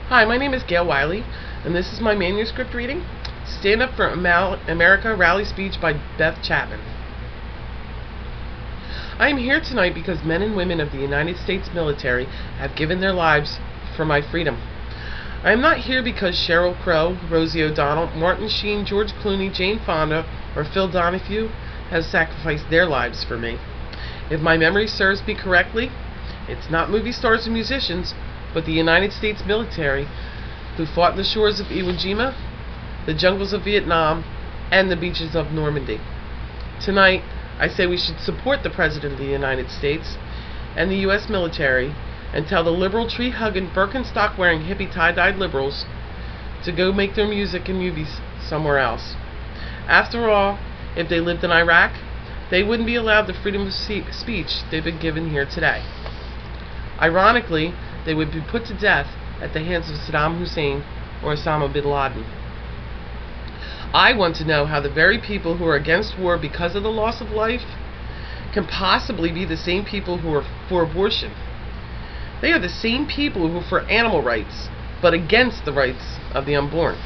Hi, my name is Gail Wiley, and this is my manuscript reading, Stand Up for America Rally Speech by Beth Chapman. I am here tonight because men and women of the United States military have given their lives for my freedom. I am not here because Sheryl Crow, Rosie O'Donnell, Martin Sheen, George Clooney, Jane Fonda, or Phil Donahue have sacrificed their lives for me. If my memory serves me correctly, it's not movie stars and musicians, but the United States military who fought the shores of Iwo Jima, the jungles of Vietnam, and the beaches of Normandy. Tonight, I say we should support the President of the United States and the U.S. military and tell the liberal tree-hugging, Birkenstock-wearing, hippie tie-dyed liberals to go make their music and movies somewhere else. After all, if they lived in Iraq, they wouldn't be allowed the freedom of speech they've been given here today. Ironically, they would be put to death at the hands of Saddam Hussein or Osama bin Laden. I want to know how the very people who are against war because of the loss of life can possibly be the same people who are for abortion. They are the same people who are for animal rights, but against the rights of the unborn.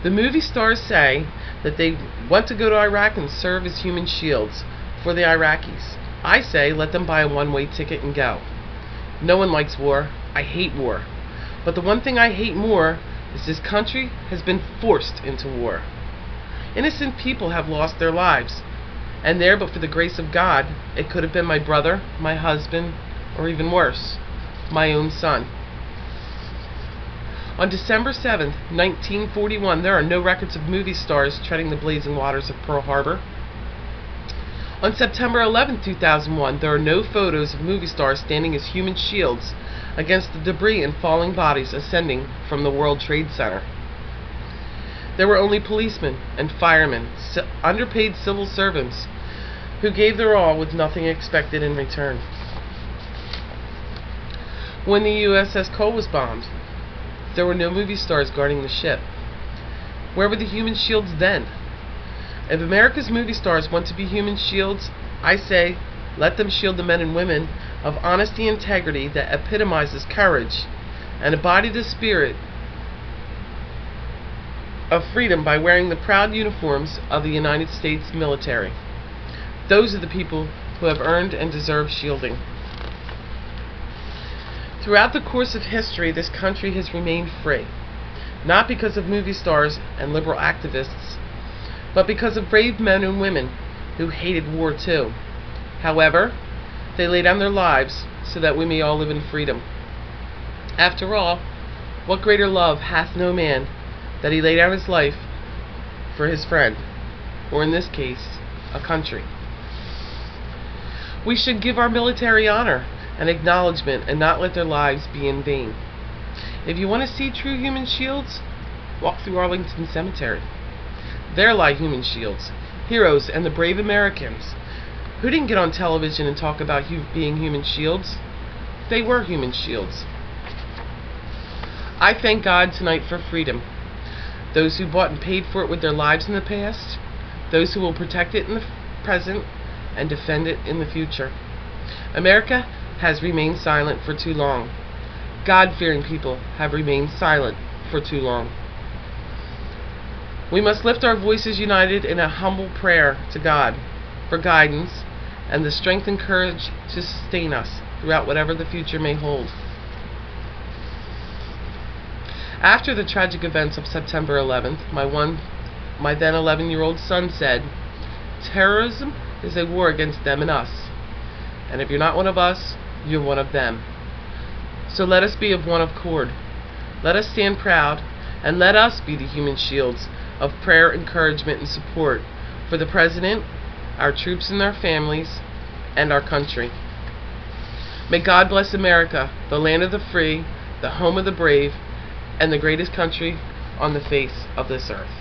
The movie stars say that they want to go to Iraq and serve as human shields for the Iraqis. I say let them buy a one-way ticket and go. No one likes war. I hate war. But the one thing I hate more is this country has been forced into war. Innocent people have lost their lives. And there, but for the grace of God, it could have been my brother, my husband, or even worse, my own son. On December 7th, 1941, there are no records of movie stars treading the blazing waters of Pearl Harbor. On September 11, 2001, there are no photos of movie stars standing as human shields against the debris and falling bodies ascending from the World Trade Center. There were only policemen and firemen, underpaid civil servants, who gave their all with nothing expected in return. When the USS Cole was bombed, there were no movie stars guarding the ship. Where were the human shields then? If America's movie stars want to be human shields, I say let them shield the men and women of honesty and integrity that epitomizes courage and embody the spirit of freedom by wearing the proud uniforms of the United States military. Those are the people who have earned and deserve shielding. Throughout the course of history, this country has remained free, not because of movie stars and liberal activists, but because of brave men and women who hated war too. However, they lay down their lives so that we may all live in freedom. After all, what greater love hath no man that he lay down his life for his friend, or in this case, a country. We should give our military honor and acknowledgement and not let their lives be in vain. If you want to see true human shields, walk through Arlington Cemetery. There lie human shields, heroes, and the brave Americans who didn't get on television and talk about being human shields. They were human shields. I thank God tonight for freedom. Those who bought and paid for it with their lives in the past, those who will protect it in the present and defend it in the future. America has remained silent for too long. God-fearing people have remained silent for too long. We must lift our voices united in a humble prayer to God for guidance and the strength and courage to sustain us throughout whatever the future may hold. After the tragic events of September 11th, my then 11-year-old son said, "Terrorism is a war against them and us. And if you're not one of us, you're one of them. So let us be of one accord. Let us stand proud, and let us be the human shields of prayer, encouragement, and support for the President, our troops and their families, and our country. May God bless America, the land of the free, the home of the brave, and the greatest country on the face of this earth."